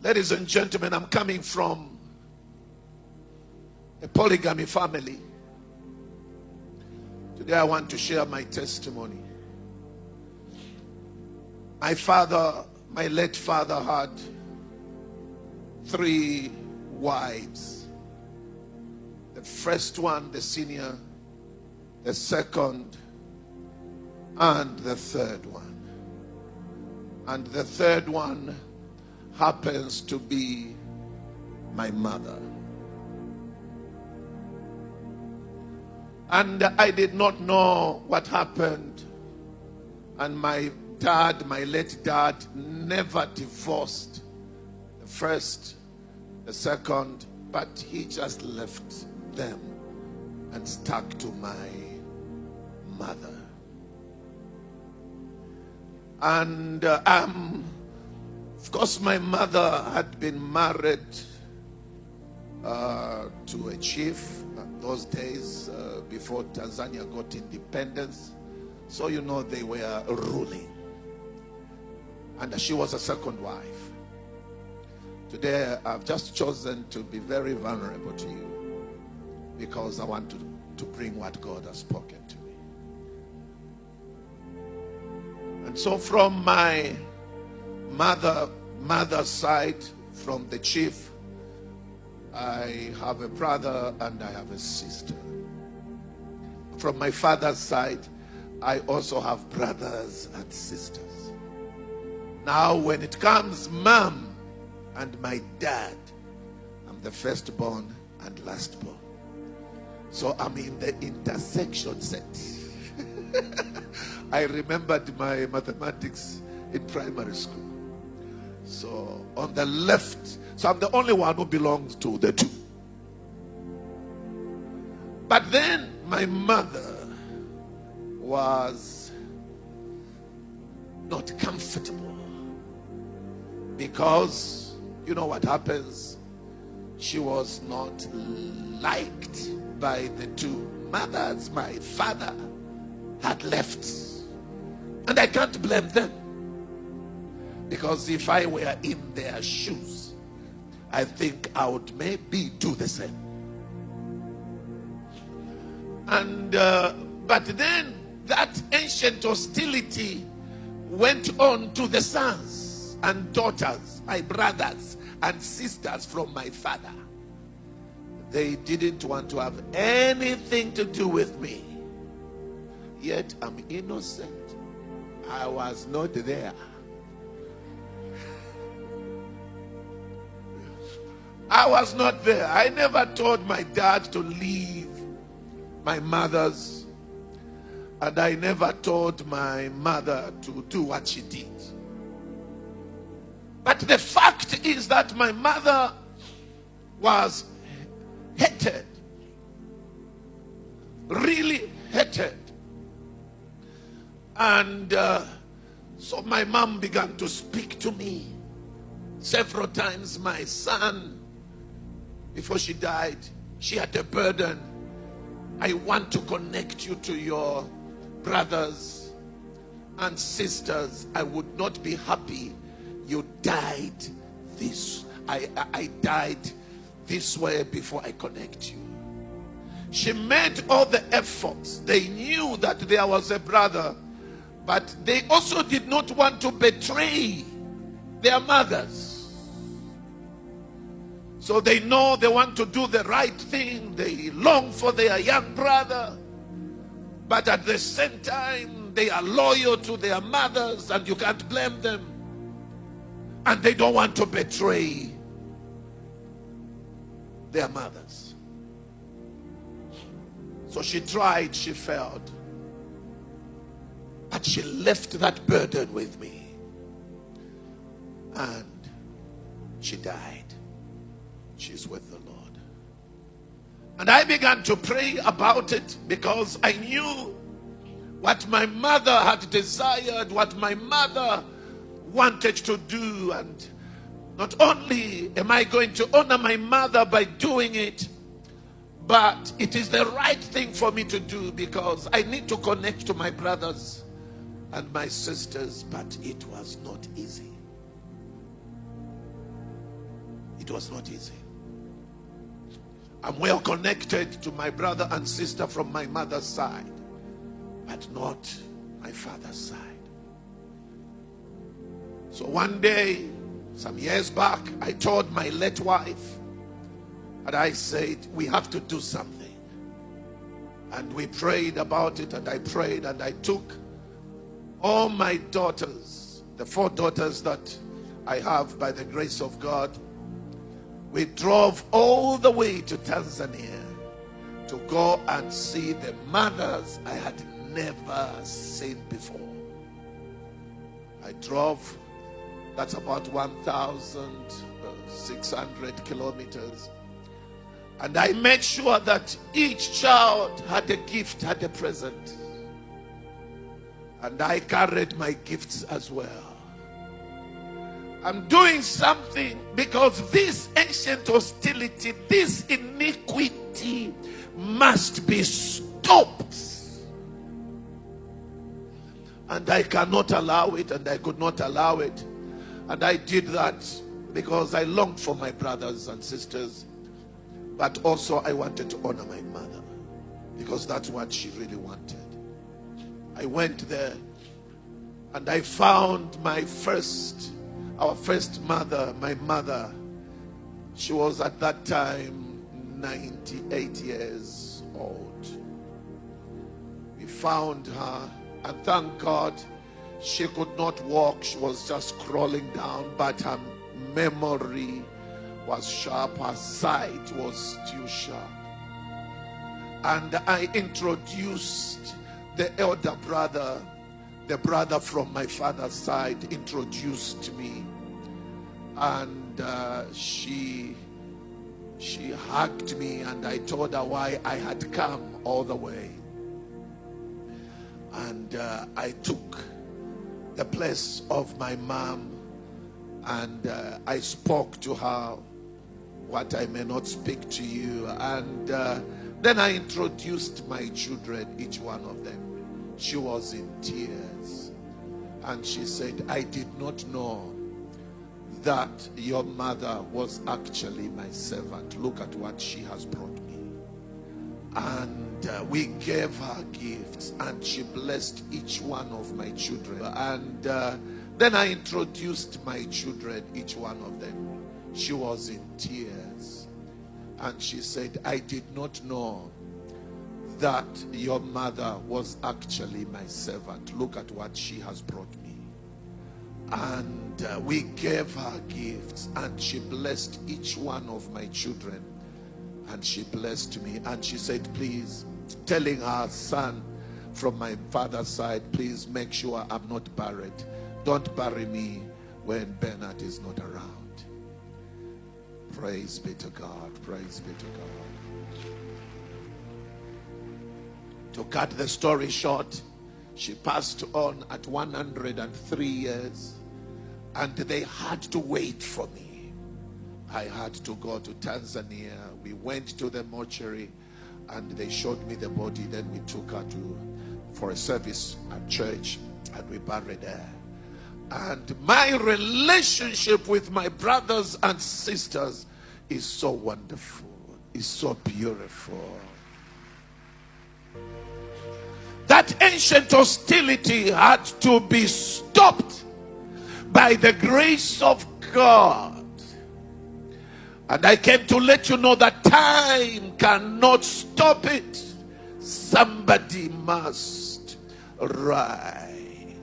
Ladies and gentlemen, I'm coming from a polygamy family. Today I want to share my testimony. My father, my late father, had 3 wives. The first one, the senior, the second, and the third one. And the third one happens to be my mother. And I did not know what happened. And my dad, my late dad, never divorced the first, the second, but he just left them and stuck to my mother. And of course, my mother had been married to a chief those days before Tanzania got independence. So you know they were ruling. And she was a second wife. Today I've just chosen to be very vulnerable to you because I want to bring what God has spoken to me. And so from my mother's side, from the chief, I have a brother and I have a sister. From my father's side, I also have brothers and sisters. Now when it comes mom and my dad, I'm the firstborn and lastborn. So I'm in the intersection set. I remembered my mathematics in primary school. So on the left, so I'm the only one who belongs to the 2. But then my mother was not comfortable because you know what happens? She was not liked by the 2 mothers. My father had left. And I can't blame them. Because if I were in their shoes, I think I would maybe do the same. And but then that ancient hostility went on to the sons and daughters, my brothers and sisters from my father. They didn't want to have anything to do with me. Yet I'm innocent. I was not there. I was not there. I never told my dad to leave my mother's, and I never told my mother to do what she did. But the fact is that my mother was hated, really hated. And so my mom began to speak to me several times. My son, before she died, she had a burden. I want to connect you to your brothers and sisters. I would not be happy you died this. I died this way before I connect you. She made all the efforts. They knew that there was a brother, but they also did not want to betray their mothers. So they know they want to do the right thing. They long for their young brother. But at the same time, they are loyal to their mothers, and you can't blame them. And they don't want to betray their mothers. So she tried, she failed. But she left that burden with me. And she died. She's with the Lord. And I began to pray about it because I knew what my mother had desired, what my mother wanted to do. And not only am I going to honor my mother by doing it, but it is the right thing for me to do because I need to connect to my brothers and my sisters, but it was not easy. It was not easy. I'm well connected to my brother and sister from my mother's side, but not my father's side. So one day, some years back, I told my late wife, and I said, we have to do something. And we prayed about it, and I prayed, and I took all my daughters, the 4 daughters that I have by the grace of God. We drove all the way to Tanzania to go and see the mothers I had never seen before. I drove, that's about 1,600 kilometers. And I made sure that each child had a gift, had a present. And I carried my gifts as well. I'm doing something because this ancient hostility, this iniquity must be stopped. And I cannot allow it, and I could not allow it. And I did that because I longed for my brothers and sisters. But also I wanted to honor my mother, because that's what she really wanted. I went there and I found our first mother, my mother. She was at that time 98 years old. We found her, and thank God she could not walk. She was just crawling down, but her memory was sharp, her sight was still sharp. And I introduced the elder brother, the brother from my father's side introduced me, and she hugged me, and I told her why I had come all the way. And I took the place of my mom, and I spoke to her what I may not speak to you. And then I introduced my children, each one of them. She was in tears, and she said, I did not know that your mother was actually my servant. Look at what she has brought me. And we gave her gifts, and she blessed each one of my children. And then I introduced my children, each one of them. She was in tears, and she said, I did not know that your mother was actually my servant. Look at what she has brought me. And we gave her gifts, and she blessed each one of my children, and she blessed me. And she said, please, telling her son from my father's side, please make sure I'm not buried. Don't bury me when Bernard is not around. Praise be to God. Praise be to God. To cut the story short, she passed on at 103 years, and they had to wait for me. I had to go to Tanzania. We went to the mortuary, and they showed me the body. Then we took her for a service at church, and we buried her. And my relationship with my brothers and sisters is so wonderful, is so beautiful. That ancient hostility had to be stopped by the grace of God. And I came to let you know that time cannot stop it. Somebody must rise.